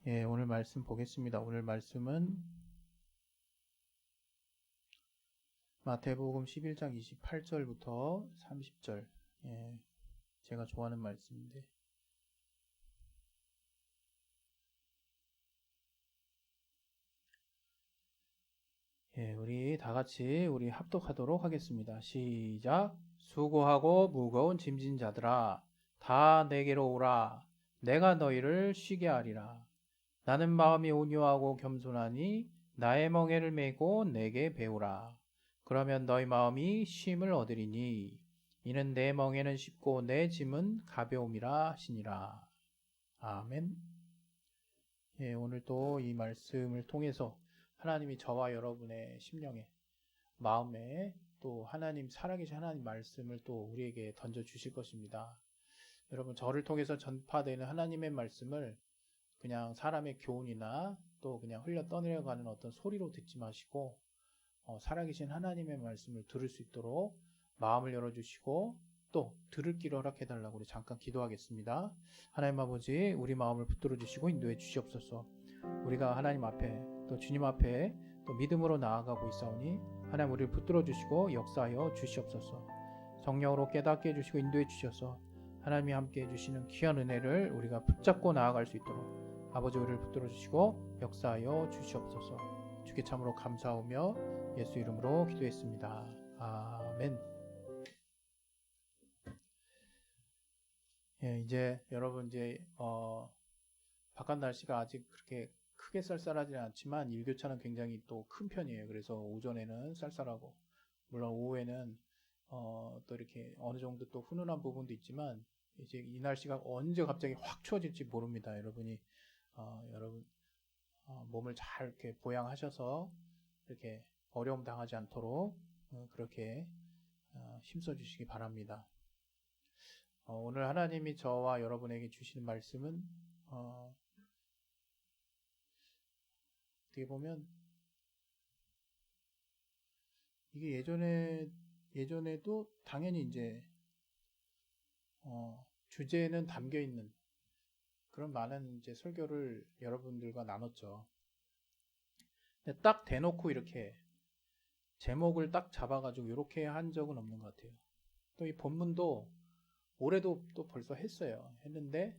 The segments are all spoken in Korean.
예, 오늘 말씀 보겠습니다. 오늘 말씀은 마태복음 11장 28절부터 30절. 예, 제가 좋아하는 말씀인데. 예, 우리 다 같이 우리 합독하도록 하겠습니다. 시작. 수고하고 무거운 짐진 자들아, 다 내게로 오라. 내가 너희를 쉬게 하리라. 나는 마음이 온유하고 겸손하니 나의 멍에를 메고 내게 배우라. 그러면 너희 마음이 쉼을 얻으리니 이는 내 멍에는 쉽고 내 짐은 가벼움이라 하시니라. 아멘. 예, 오늘 또 이 말씀을 통해서 하나님이 저와 여러분의 심령에, 마음에 또 하나님, 살아계신 하나님 말씀을 또 우리에게 던져 주실 것입니다. 여러분, 저를 통해서 전파되는 하나님의 말씀을 그냥 사람의 교훈이나 또 그냥 흘려 떠내려가는 어떤 소리로 듣지 마시고 살아계신 하나님의 말씀을 들을 수 있도록 마음을 열어주시고 또 들을 길을 허락해 달라고 우리 잠깐 기도하겠습니다. 하나님 아버지, 우리 마음을 붙들어 주시고 인도해 주시옵소서. 우리가 하나님 앞에 또 주님 앞에 또 믿음으로 나아가고 있사오니 하나님 우리를 붙들어 주시고 역사하여 주시옵소서. 성령으로 깨닫게 해주시고 인도해 주셔서 하나님이 함께 해주시는 귀한 은혜를 우리가 붙잡고 나아갈 수 있도록 아버지 우리를 붙들어 주시고 역사하여 주시옵소서. 주께 참으로 감사하며 예수 이름으로 기도했습니다. 아멘. 예, 이제 여러분 바깥 날씨가 아직 그렇게 크게 쌀쌀하지 않지만 일교차는 굉장히 또 큰 편이에요. 그래서 오전에는 쌀쌀하고 물론 오후에는 또 이렇게 어느 정도 또 훈훈한 부분도 있지만 이제 이 날씨가 언제 갑자기 확 추워질지 모릅니다. 여러분 몸을 잘 이렇게 보양하셔서 이렇게 어려움 당하지 않도록 그렇게 힘써 주시기 바랍니다. 오늘 하나님이 저와 여러분에게 주시는 말씀은 어떻게 보면 이게 예전에도 당연히 이제 주제는 담겨 있는 그런 많은 이제 설교를 여러분들과 나눴죠. 근데 딱 대놓고 이렇게 제목을 딱 잡아가지고 이렇게 한 적은 없는 것 같아요. 또 이 본문도 올해도 또 벌써 했는데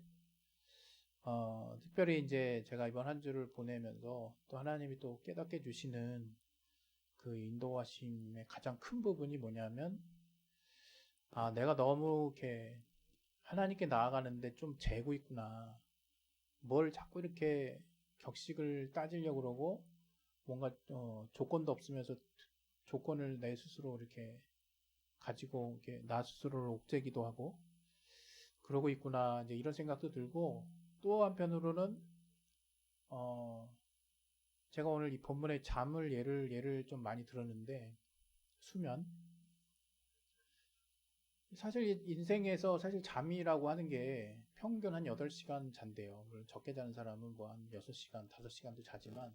특별히 이제 제가 이번 한 주를 보내면서 또 하나님이 또 깨닫게 주시는 그 인도하심의 가장 큰 부분이 뭐냐면 내가 너무 이렇게 하나님께 나아가는데 좀 재고 있구나. 뭘 자꾸 이렇게 격식을 따지려고 그러고 뭔가 조건도 없으면서 조건을 내 스스로 이렇게 가지고 이렇게 나 스스로를 옥죄기도 하고 그러고 있구나 이제 이런 생각도 들고 또 한편으로는 제가 오늘 이 본문의 잠을 예를 좀 많이 들었는데 수면 사실 인생에서 사실 잠이라고 하는 게 평균 한 8시간 잔대요. 물론 적게 자는 사람은 뭐 한 6시간, 5시간도 자지만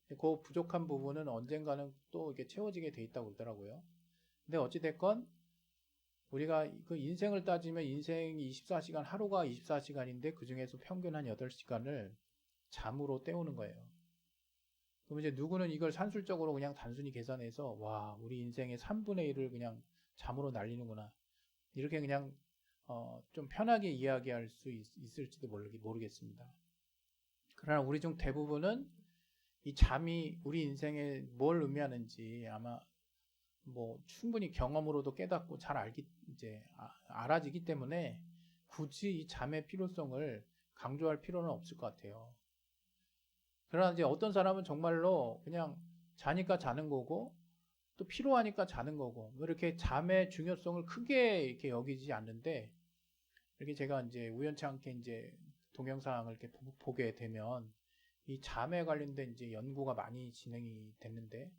그 부족한 부분은 언젠가는 또 이렇게 채워지게 돼 있다고 그러더라고요. 근데 어찌됐건 우리가 그 인생을 따지면 인생이 24시간, 하루가 24시간인데 그 중에서 평균 한 8시간을 잠으로 때우는 거예요. 그럼 이제 누구는 이걸 산술적으로 그냥 단순히 계산해서 와, 우리 인생의 3분의 1을 그냥 잠으로 날리는구나. 이렇게 그냥 좀 편하게 이야기할 수 있을지도 모르겠습니다. 그러나 우리 중 대부분은 이 잠이 우리 인생에 뭘 의미하는지 아마 뭐 충분히 경험으로도 깨닫고 잘 알아지기 때문에 굳이 이 잠의 필요성을 강조할 필요는 없을 것 같아요. 그러나 이제 어떤 사람은 정말로 그냥 자니까 자는 거고 또 필요하니까 자는 거고 뭐 이렇게 잠의 중요성을 크게 이렇게 여기지 않는데 이렇게 제가 이제 우연치 않게 이제 동영상을 이렇게 보게 되면 이 잠에 관련된 이제 연구가 많이 진행이 됐는데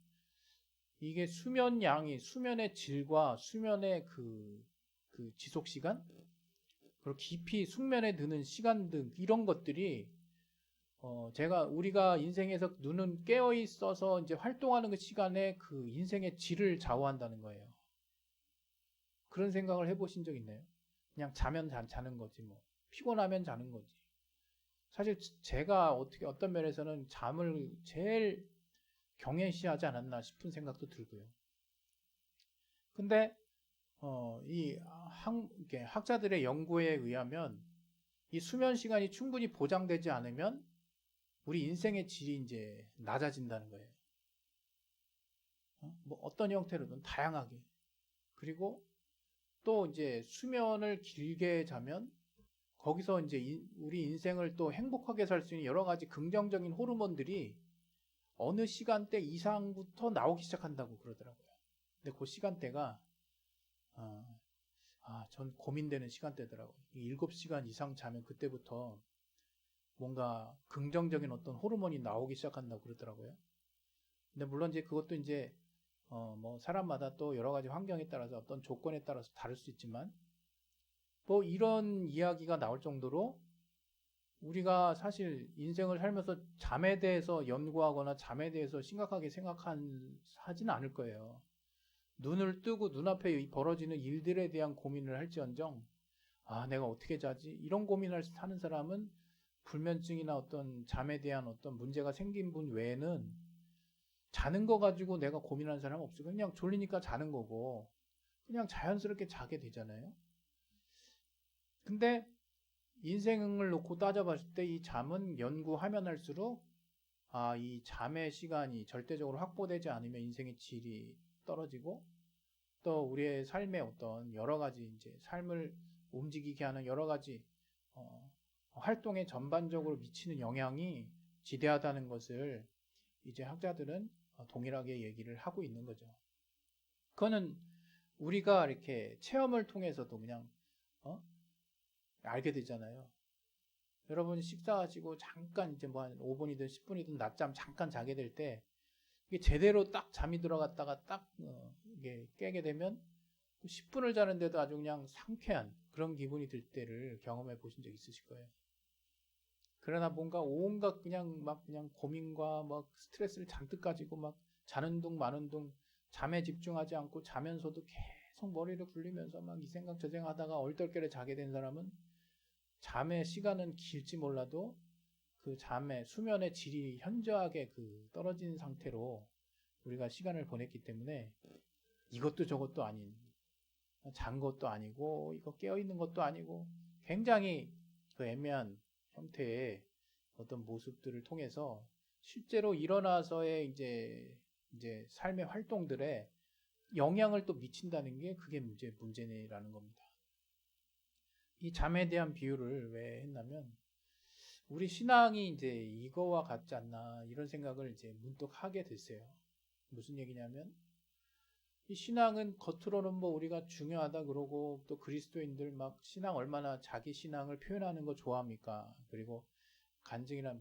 이게 수면의 질과 수면의 그 지속 시간 그리고 깊이 숙면에 드는 시간 등 이런 것들이 우리가 인생에서 눈은 깨어 있어서 이제 활동하는 그 시간에 그 인생의 질을 좌우한다는 거예요. 그런 생각을 해보신 적 있나요? 그냥 자면 자는 거지 뭐. 피곤하면 자는 거지. 사실 제가 어떤 면에서는 잠을 제일 경외시하지 않았나 싶은 생각도 들고요. 근데 이게 학자들의 연구에 의하면 이 수면 시간이 충분히 보장되지 않으면 우리 인생의 질이 이제 낮아진다는 거예요. 뭐 어떤 형태로든 다양하게. 그리고 또 이제 수면을 길게 자면 거기서 이제 우리 인생을 또 행복하게 살 수 있는 여러 가지 긍정적인 호르몬들이 어느 시간대 이상부터 나오기 시작한다고 그러더라고요. 근데 그 시간대가 전 고민되는 시간대더라고요. 7시간 이상 자면 그때부터 뭔가 긍정적인 어떤 호르몬이 나오기 시작한다고 그러더라고요. 근데 물론 이제 그것도 이제 뭐 사람마다 또 여러 가지 환경에 따라서 어떤 조건에 따라서 다를 수 있지만 뭐 이런 이야기가 나올 정도로 우리가 사실 인생을 살면서 잠에 대해서 연구하거나 잠에 대해서 심각하게 하지는 않을 거예요. 눈을 뜨고 눈앞에 벌어지는 일들에 대한 고민을 할지언정 내가 어떻게 자지? 이런 고민을 하는 사람은 불면증이나 어떤 잠에 대한 어떤 문제가 생긴 분 외에는 자는 거 가지고 내가 고민하는 사람은 없어요. 그냥 졸리니까 자는 거고 그냥 자연스럽게 자게 되잖아요. 근데 인생을 놓고 따져봤을 때 이 잠은 연구하면 할수록 이 잠의 시간이 절대적으로 확보되지 않으면 인생의 질이 떨어지고 또 우리의 삶의 어떤 여러 가지 이제 삶을 움직이게 하는 여러 가지 활동에 전반적으로 미치는 영향이 지대하다는 것을 이제 학자들은 동일하게 얘기를 하고 있는 거죠. 그거는 우리가 이렇게 체험을 통해서도 그냥 알게 되잖아요. 여러분이 식사하시고 잠깐 이제 뭐 한 5분이든 10분이든 낮잠 잠깐 자게 될 때 이게 제대로 딱 잠이 들어갔다가 딱 이게 깨게 되면 10분을 자는데도 아주 그냥 상쾌한 그런 기분이 들 때를 경험해 보신 적 있으실 거예요. 그러나 뭔가 온갖 그냥 고민과 막 스트레스를 잔뜩 가지고 막 자는 둥 마는 둥 잠에 집중하지 않고 자면서도 계속 머리를 굴리면서 막 이 생각 저 생각 하다가 얼떨결에 자게 된 사람은 잠의 시간은 길지 몰라도 그 잠의 수면의 질이 현저하게 떨어진 상태로 우리가 시간을 보냈기 때문에 이것도 저것도 아닌 잔 것도 아니고 이거 깨어 있는 것도 아니고 굉장히 애매한 형태의 어떤 모습들을 통해서 실제로 일어나서의 이제 삶의 활동들에 영향을 또 미친다는 게 그게 문제라는 겁니다. 이 잠에 대한 비유를 왜 했냐면 우리 신앙이 이제 이거와 같지 않나 이런 생각을 이제 문득 하게 됐어요. 무슨 얘기냐면 이 신앙은 겉으로는 뭐 우리가 중요하다 그러고 또 그리스도인들 막 신앙 얼마나 자기 신앙을 표현하는 거 좋아합니까? 그리고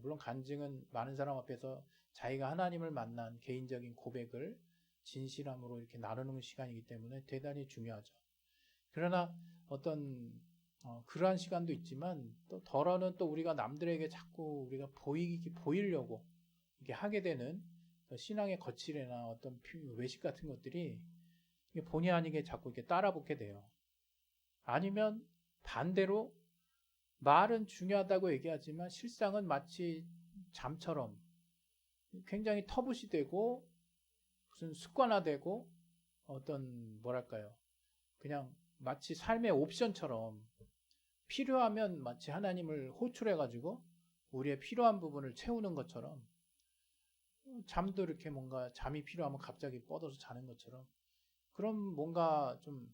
물론 간증은 많은 사람 앞에서 자기가 하나님을 만난 개인적인 고백을 진실함으로 이렇게 나누는 시간이기 때문에 대단히 중요하죠. 그러나 어떤 그러한 시간도 있지만 또 덜어는 또 우리가 남들에게 자꾸 우리가 보이려고 이렇게 하게 되는 신앙의 거칠이나 어떤 외식 같은 것들이 본의 아니게 자꾸 이렇게 따라붙게 돼요. 아니면 반대로 말은 중요하다고 얘기하지만 실상은 마치 잠처럼 굉장히 터부시 되고 무슨 습관화되고 어떤 뭐랄까요 그냥 마치 삶의 옵션처럼 필요하면 마치 하나님을 호출해가지고 우리의 필요한 부분을 채우는 것처럼 잠도 이렇게 뭔가 잠이 필요하면 갑자기 뻗어서 자는 것처럼 그런 뭔가 좀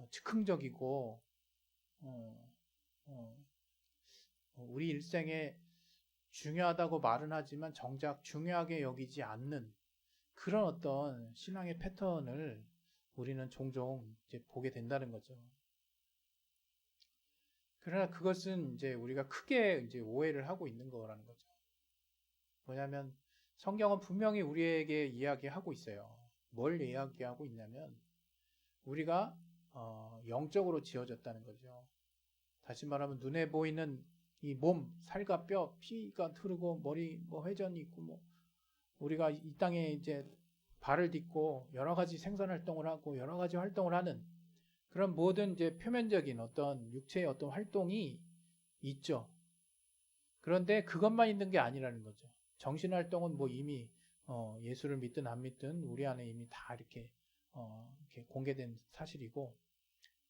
즉흥적이고 우리 일생에 중요하다고 말은 하지만 정작 중요하게 여기지 않는 그런 어떤 신앙의 패턴을 우리는 종종 이제 보게 된다는 거죠. 그러나 그것은 이제 우리가 크게 이제 오해를 하고 있는 거라는 거죠. 뭐냐면 성경은 분명히 우리에게 이야기하고 있어요. 뭘 이야기하고 있냐면 우리가 영적으로 지어졌다는 거죠. 다시 말하면 눈에 보이는 이 몸, 살과 뼈, 피가 흐르고 머리 회전이 있고 우리가 이 땅에 이제 발을 딛고 여러 가지 생산 활동을 하고 여러 가지 활동을 하는 그런 모든 이제 표면적인 어떤 육체의 어떤 활동이 있죠. 그런데 그것만 있는 게 아니라는 거죠. 정신활동은 뭐 이미 예수를 믿든 안 믿든 우리 안에 이미 다 이렇게 공개된 사실이고,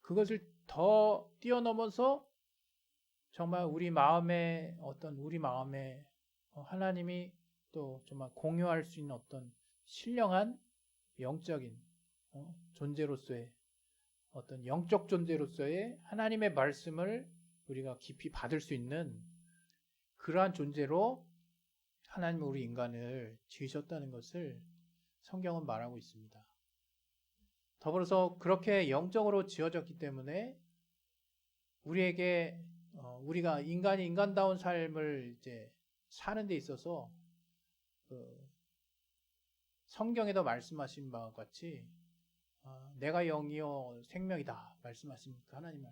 그것을 더 뛰어넘어서 정말 우리 마음에 하나님이 또 정말 공유할 수 있는 어떤 신령한 영적인 존재로서의 어떤 영적 존재로서의 하나님의 말씀을 우리가 깊이 받을 수 있는 그러한 존재로 하나님은 우리 인간을 지으셨다는 것을 성경은 말하고 있습니다. 더불어서 그렇게 영적으로 지어졌기 때문에 우리에게 우리가 인간다운 삶을 이제 사는 데 있어서 성경에도 말씀하신 바와 같이 내가 영이요 생명이다 말씀하신 그 하나님은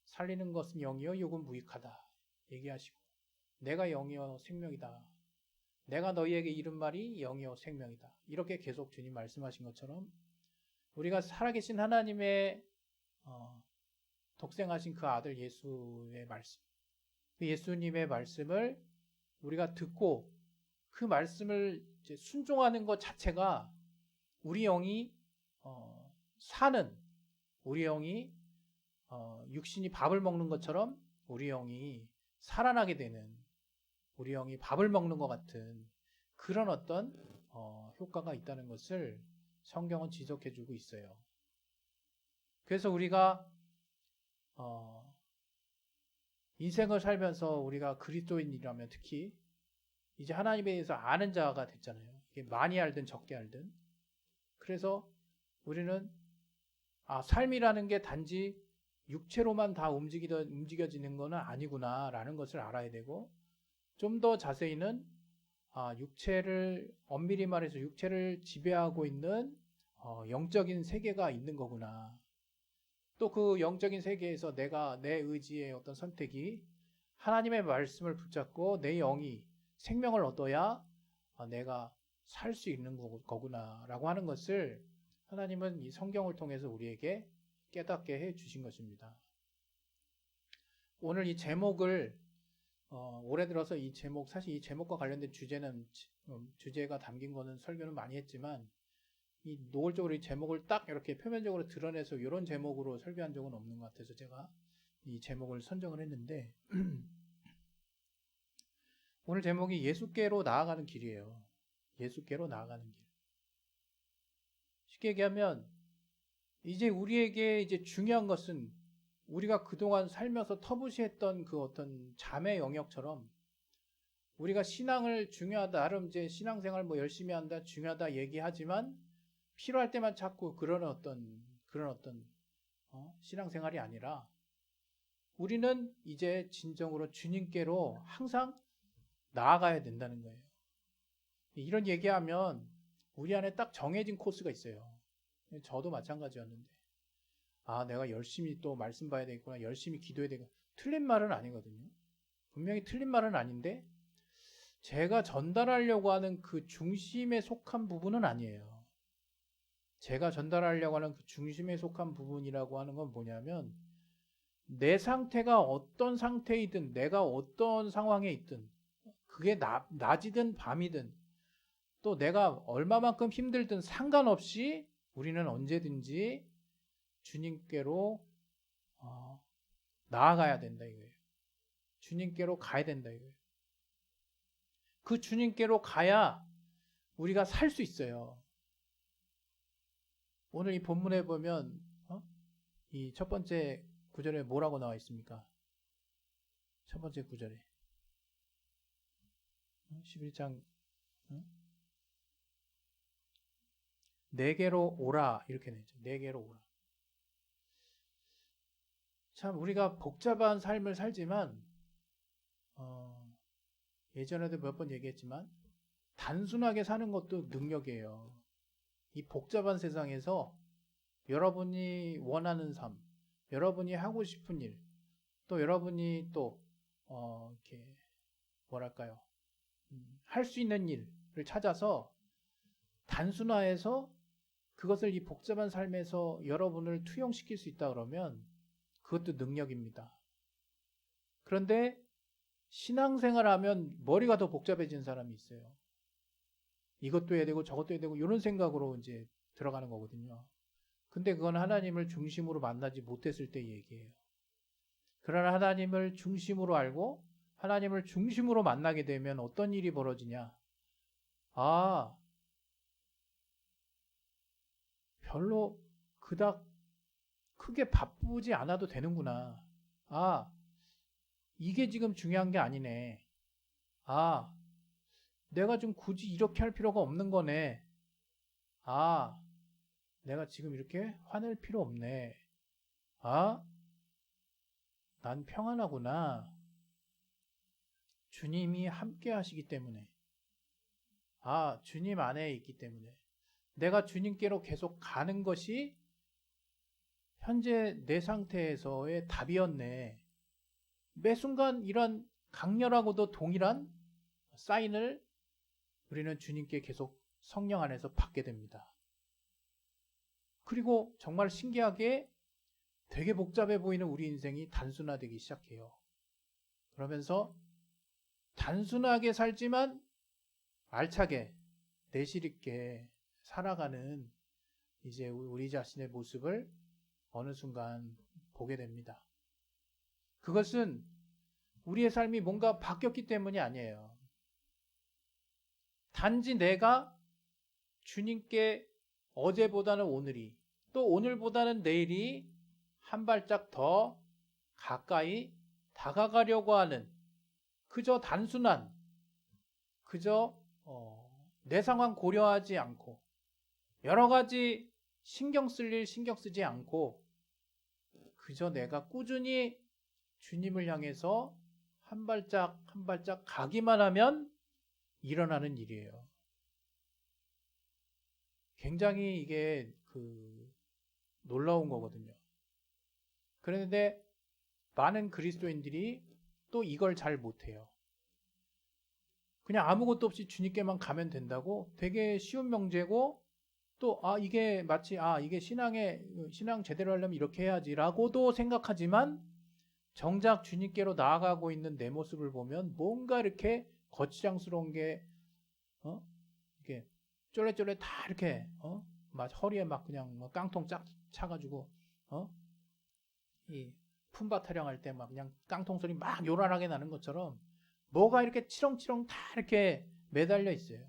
살리는 것은 영이요 육은 무익하다 얘기하시고, 내가 영이요 생명이다, 내가 너희에게 이른 말이 영이요 생명이다, 이렇게 계속 주님 말씀하신 것처럼 우리가 살아계신 하나님의 독생하신 그 아들 예수의 말씀, 그 예수님의 말씀을 우리가 듣고 그 말씀을 이제 순종하는 것 자체가 우리 영이 사는, 우리 영이 육신이 밥을 먹는 것처럼 우리 영이 살아나게 되는, 우리 영이 밥을 먹는 것 같은 그런 어떤 효과가 있다는 것을 성경은 지적해주고 있어요. 그래서 우리가 인생을 살면서 우리가 그리스도인이라면 특히 이제 하나님에 대해서 아는 자가 됐잖아요. 이게 많이 알든 적게 알든. 그래서 우리는 삶이라는 게 단지 육체로만 다 움직여지는 것은 아니구나라는 것을 알아야 되고, 좀 더 자세히는 육체를, 엄밀히 말해서 육체를 지배하고 있는 영적인 세계가 있는 거구나. 또 그 영적인 세계에서 내 의지의 어떤 선택이 하나님의 말씀을 붙잡고 내 영이 생명을 얻어야 내가 살 수 있는 거구나라고 하는 것을 하나님은 이 성경을 통해서 우리에게 깨닫게 해 주신 것입니다. 오늘 이 제목을 올해 들어서 이 제목, 사실 이 제목과 관련된 주제가 담긴 거는 설교는 많이 했지만, 이 노골적으로 이 제목을 딱 이렇게 표면적으로 드러내서 이런 제목으로 설교한 적은 없는 것 같아서 제가 이 제목을 선정을 했는데, 오늘 제목이 예수께로 나아가는 길이에요. 예수께로 나아가는 길. 쉽게 얘기하면 이제 우리에게 이제 중요한 것은 우리가 그동안 살면서 터부시했던 그 어떤 잠의 영역처럼 우리가 신앙을 중요하다, 나름 이제 신앙생활 뭐 열심히 한다, 중요하다 얘기하지만 필요할 때만 자꾸 그런 어떤 신앙생활이 아니라 우리는 이제 진정으로 주님께로 항상 나아가야 된다는 거예요. 이런 얘기하면 우리 안에 딱 정해진 코스가 있어요. 저도 마찬가지였는데, 내가 열심히 또 말씀 봐야 되겠구나, 열심히 기도해야 되겠구나. 틀린 말은 아니거든요. 분명히 틀린 말은 아닌데 제가 전달하려고 하는 그 중심에 속한 부분은 아니에요. 제가 전달하려고 하는 그 중심에 속한 부분이라고 하는 건 뭐냐면, 내 상태가 어떤 상태이든 내가 어떤 상황에 있든 그게 낮이든 밤이든 또 내가 얼마만큼 힘들든 상관없이 우리는 언제든지 주님께로 나아가야 된다 이거예요. 주님께로 가야 된다 이거예요. 그 주님께로 가야 우리가 살 수 있어요. 오늘 이 본문에 보면 이 첫 번째 구절에 뭐라고 나와 있습니까? 첫 번째 구절에 11장 내게로 오라 이렇게 내죠. 내게로 오라. 참 우리가 복잡한 삶을 살지만 예전에도 몇 번 얘기했지만 단순하게 사는 것도 능력이에요. 이 복잡한 세상에서 여러분이 원하는 삶, 여러분이 하고 싶은 일, 또 여러분이 또 이렇게 뭐랄까요, 할 수 있는 일을 찾아서 단순화해서 그것을 이 복잡한 삶에서 여러분을 투영시킬 수 있다 그러면 그것도 능력입니다. 그런데 신앙생활하면 머리가 더 복잡해진 사람이 있어요. 이것도 해야 되고 저것도 해야 되고 이런 생각으로 이제 들어가는 거거든요. 근데 그건 하나님을 중심으로 만나지 못했을 때 얘기예요. 그러나 하나님을 중심으로 알고 하나님을 중심으로 만나게 되면 어떤 일이 벌어지냐? 아, 별로 그닥 크게 바쁘지 않아도 되는구나. 아, 이게 지금 중요한 게 아니네. 아, 내가 좀 굳이 이렇게 할 필요가 없는 거네. 아, 내가 지금 이렇게 화낼 필요 없네. 아, 난 평안하구나. 주님이 함께 하시기 때문에. 아, 주님 안에 있기 때문에. 내가 주님께로 계속 가는 것이 현재 내 상태에서의 답이었네. 매 순간 이런 강렬하고도 동일한 사인을 우리는 주님께 계속 성령 안에서 받게 됩니다. 그리고 정말 신기하게 되게 복잡해 보이는 우리 인생이 단순화되기 시작해요. 그러면서 단순하게 살지만 알차게 내실 있게 살아가는 이제 우리 자신의 모습을 어느 순간 보게 됩니다. 그것은 우리의 삶이 뭔가 바뀌었기 때문이 아니에요. 단지 내가 주님께 어제보다는 오늘이 또 오늘보다는 내일이 한 발짝 더 가까이 다가가려고 하는 그저 단순한 그저 내 상황 고려하지 않고 여러 가지 신경 쓸 일 신경 쓰지 않고 그저 내가 꾸준히 주님을 향해서 한 발짝 한 발짝 가기만 하면 일어나는 일이에요. 굉장히 이게 놀라운 거거든요. 그런데 많은 그리스도인들이 또 이걸 잘 못해요. 그냥 아무것도 없이 주님께만 가면 된다고 되게 쉬운 명제고 또 이게 마치 이게 신앙 제대로 하려면 이렇게 해야지라고도 생각하지만 정작 주님께로 나아가고 있는 내 모습을 보면 뭔가 이렇게 거추장스러운 게 이렇게 쫄래쫄래 다 이렇게 막 허리에 막 그냥 깡통 쫙 차가지고 이 품바 타령할 때 막 그냥 깡통 소리 막 요란하게 나는 것처럼 뭐가 이렇게 치렁치렁 다 이렇게 매달려 있어요.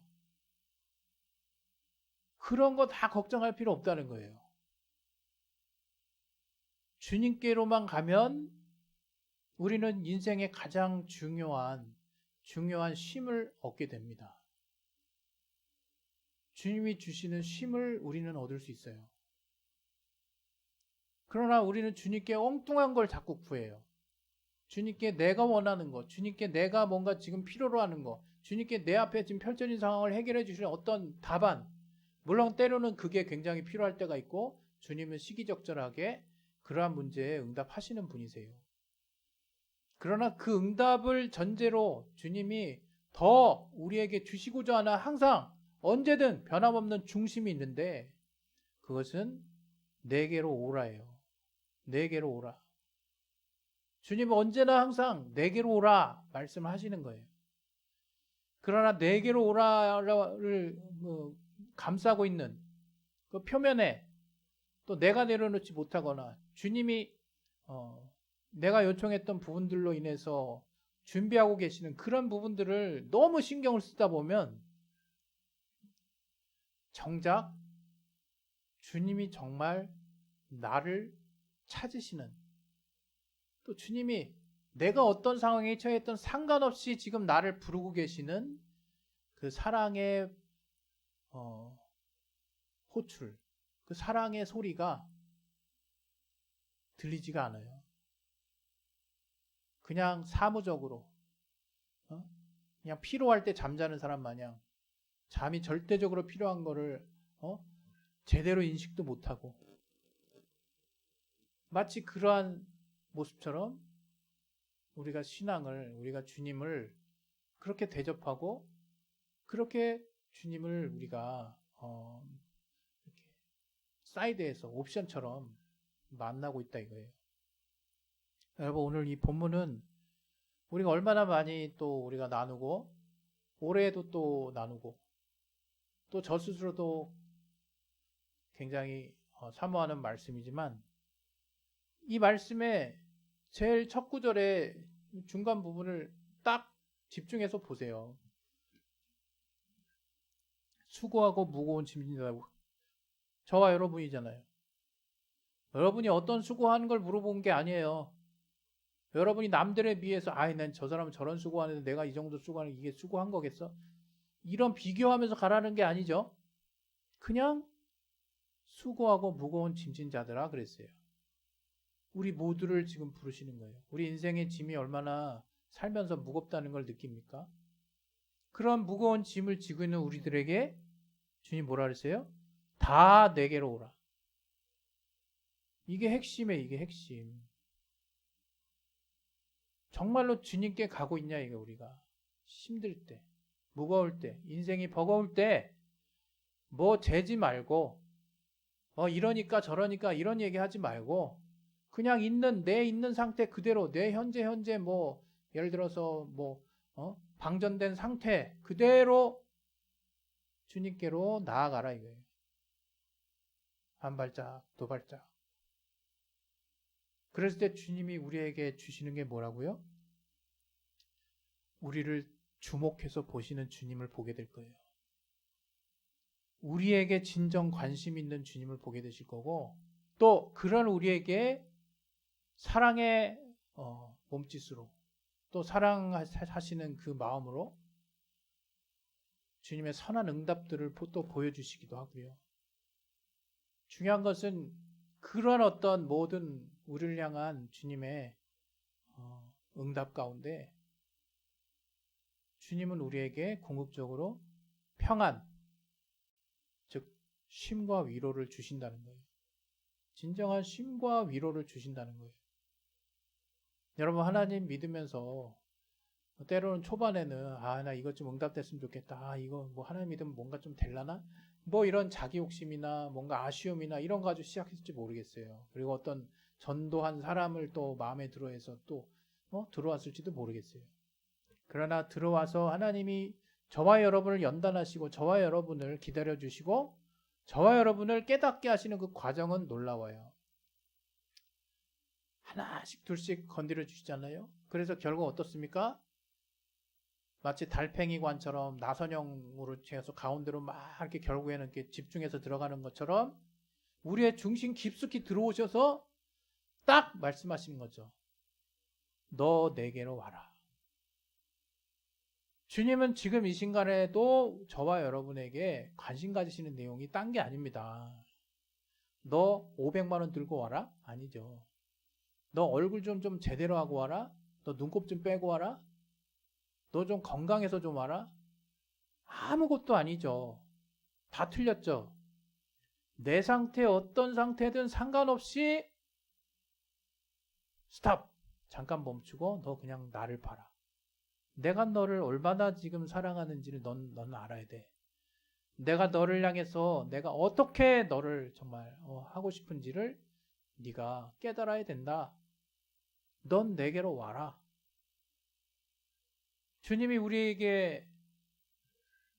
그런 거 다 걱정할 필요 없다는 거예요. 주님께로만 가면 우리는 인생의 가장 중요한 쉼을 얻게 됩니다. 주님이 주시는 쉼을 우리는 얻을 수 있어요. 그러나 우리는 주님께 엉뚱한 걸 자꾸 구해요. 주님께 내가 원하는 것, 주님께 내가 뭔가 지금 필요로 하는 것, 주님께 내 앞에 지금 펼쳐진 상황을 해결해 주시는 어떤 답안, 물론 때로는 그게 굉장히 필요할 때가 있고 주님은 시기적절하게 그러한 문제에 응답하시는 분이세요. 그러나 그 응답을 전제로 주님이 더 우리에게 주시고자 하는 항상 언제든 변함없는 중심이 있는데 그것은 내게로 오라예요. 내게로 오라. 주님은 언제나 항상 내게로 오라 말씀하시는 거예요. 그러나 내게로 오라를 감싸고 있는 그 표면에 또 내가 내려놓지 못하거나 주님이 내가 요청했던 부분들로 인해서 준비하고 계시는 그런 부분들을 너무 신경을 쓰다 보면 정작 주님이 정말 나를 찾으시는 또 주님이 내가 어떤 상황에 처했던 상관없이 지금 나를 부르고 계시는 그 사랑의 호출, 그 사랑의 소리가 들리지가 않아요. 그냥 사무적으로 그냥 피로할 때 잠자는 사람 마냥 잠이 절대적으로 필요한 거를 제대로 인식도 못하고 마치 그러한 모습처럼 우리가 우리가 주님을 그렇게 대접하고 그렇게 주님을 우리가 이렇게 사이드에서 옵션처럼 만나고 있다 이거예요. 여러분 오늘 이 본문은 우리가 얼마나 많이 또 우리가 나누고 올해에도 또 나누고 또 저 스스로도 굉장히 사모하는 말씀이지만 이 말씀의 제일 첫 구절의 중간 부분을 딱 집중해서 보세요. 수고하고 무거운 짐 진다고. 저와 여러분이잖아요. 여러분이 어떤 수고하는 걸 물어본 게 아니에요. 여러분이 남들에 비해서 아이 난 저 사람은 저런 수고하는데 내가 이 정도 수고하는 이게 수고한 거겠어? 이런 비교하면서 가라는 게 아니죠. 그냥 수고하고 무거운 짐진 자들아 그랬어요. 우리 모두를 지금 부르시는 거예요. 우리 인생의 짐이 얼마나 살면서 무겁다는 걸 느낍니까? 그런 무거운 짐을 지고 있는 우리들에게 주님 뭐라 그랬어요? 다 내게로 오라. 이게 핵심이에요. 이게 핵심. 정말로 주님께 가고 있냐 이게 우리가. 힘들 때, 무거울 때, 인생이 버거울 때 뭐 재지 말고 이러니까 저러니까 이런 얘기 하지 말고 그냥 내 있는 상태 그대로 내 현재 뭐 예를 들어서 뭐 방전된 상태 그대로 주님께로 나아가라 이거예요. 한 발짝, 두 발짝. 그랬을 때 주님이 우리에게 주시는 게 뭐라고요? 우리를 주목해서 보시는 주님을 보게 될 거예요. 우리에게 진정 관심 있는 주님을 보게 되실 거고 또 그런 우리에게 사랑의 몸짓으로 또 사랑하시는 그 마음으로 주님의 선한 응답들을 또 보여주시기도 하고요. 중요한 것은 그런 어떤 모든 우리를 향한 주님의 응답 가운데 주님은 우리에게 궁극적으로 평안, 즉 쉼과 위로를 주신다는 거예요. 진정한 쉼과 위로를 주신다는 거예요. 여러분 하나님 믿으면서 때로는 초반에는 나 이것 좀 응답됐으면 좋겠다. 이거 뭐 하나님 믿으면 뭔가 좀 될라나? 뭐 이런 자기 욕심이나 뭔가 아쉬움이나 이런 거 가지고 시작했을지 모르겠어요. 그리고 어떤 전도한 사람을 또 마음에 들어해서 또 들어왔을지도 모르겠어요. 그러나 들어와서 하나님이 저와 여러분을 연단하시고 저와 여러분을 기다려주시고 저와 여러분을 깨닫게 하시는 그 과정은 놀라워요. 하나씩 둘씩 건드려 주시잖아요. 그래서 결국 어떻습니까? 마치 달팽이관처럼 나선형으로 채워서 가운데로 막 이렇게 결국에는 이렇게 집중해서 들어가는 것처럼 우리의 중심 깊숙이 들어오셔서 딱 말씀하시는 거죠. 너 내게로 와라. 주님은 지금 이 순간에도 저와 여러분에게 관심 가지시는 내용이 딴 게 아닙니다. 너 500만 원 들고 와라? 아니죠. 너 얼굴 좀 제대로 하고 와라? 너 눈곱 좀 빼고 와라? 너 좀 건강해서 좀 와라? 아무것도 아니죠. 다 틀렸죠. 내 상태 어떤 상태든 상관없이 스탑! 잠깐 멈추고 너 그냥 나를 봐라. 내가 너를 얼마나 지금 사랑하는지를 넌 알아야 돼. 내가 너를 향해서 내가 어떻게 너를 정말 하고 싶은지를 네가 깨달아야 된다. 넌 내게로 와라. 주님이 우리에게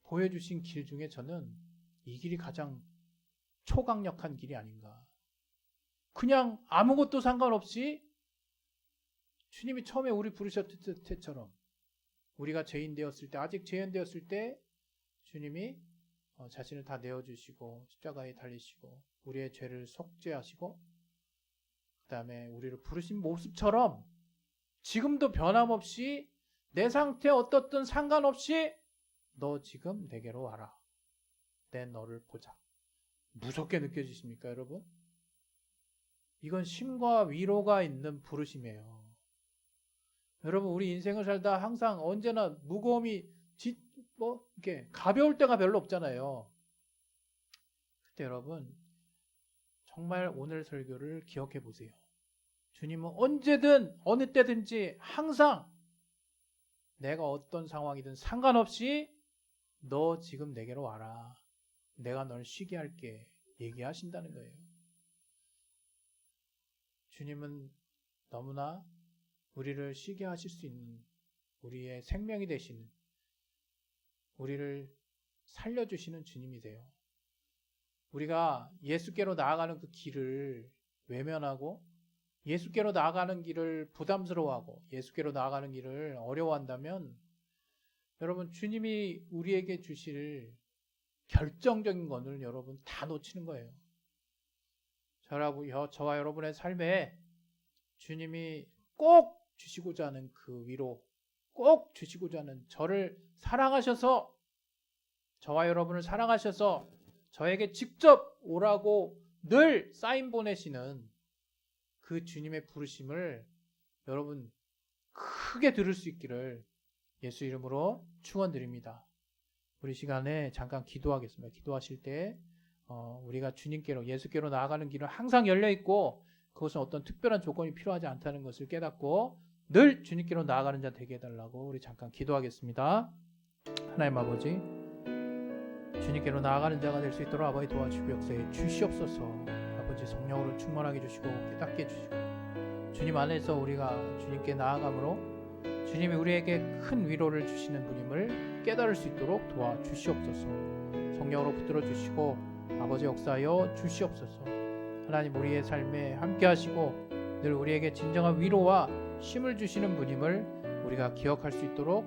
보여주신 길 중에 저는 이 길이 가장 초강력한 길이 아닌가. 그냥 아무것도 상관없이 주님이 처음에 우리 부르셨을 때처럼 우리가 죄인 되었을 때 아직 죄인 되었을 때 주님이 자신을 다 내어주시고 십자가에 달리시고 우리의 죄를 속죄하시고 그 다음에 우리를 부르신 모습처럼 지금도 변함없이 내 상태 어떻든 상관없이 너 지금 내게로 와라. 내 너를 보자. 무섭게 느껴지십니까 여러분? 이건 쉼과 위로가 있는 부르심이에요. 여러분 우리 인생을 살다 항상 언제나 무거움이 이렇게 가벼울 때가 별로 없잖아요. 그때 여러분 정말 오늘 설교를 기억해 보세요. 주님은 언제든 어느 때든지 항상 내가 어떤 상황이든 상관없이 너 지금 내게로 와라. 내가 널 쉬게 할게. 얘기하신다는 거예요. 주님은 너무나 우리를 쉬게 하실 수 있는 우리의 생명이 되시는, 우리를 살려주시는 주님이세요. 우리가 예수께로 나아가는 그 길을 외면하고 예수께로 나아가는 길을 부담스러워하고 예수께로 나아가는 길을 어려워한다면 여러분, 주님이 우리에게 주실 결정적인 것을 여러분 다 놓치는 거예요. 저와 여러분의 삶에 주님이 꼭 주시고자 하는 그 위로, 꼭 주시고자 하는, 저를 사랑하셔서, 저와 여러분을 사랑하셔서 저에게 직접 오라고 늘 사인 보내시는 그 주님의 부르심을 여러분 크게 들을 수 있기를 예수 이름으로 축원드립니다. 우리 시간에 잠깐 기도하겠습니다. 기도하실 때 우리가 주님께로, 예수께로 나아가는 길은 항상 열려있고 그것은 어떤 특별한 조건이 필요하지 않다는 것을 깨닫고 늘 주님께로 나아가는 자 되게 해달라고 우리 잠깐 기도하겠습니다. 하나님 아버지, 주님께로 나아가는 자가 될 수 있도록 아버지 도와주시고 역사해 주시옵소서. 아버지, 성령으로 충만하게 해주시고 깨닫게 해주시고 주님 안에서 우리가 주님께 나아감으로 주님이 우리에게 큰 위로를 주시는 분임을 깨달을 수 있도록 도와주시옵소서. 성령으로 붙들어 주시고 아버지 역사하여 주시옵소서. 하나님, 우리의 삶에 함께 하시고 늘 우리에게 진정한 위로와 힘을 주시는 분임을 우리가 기억할 수 있도록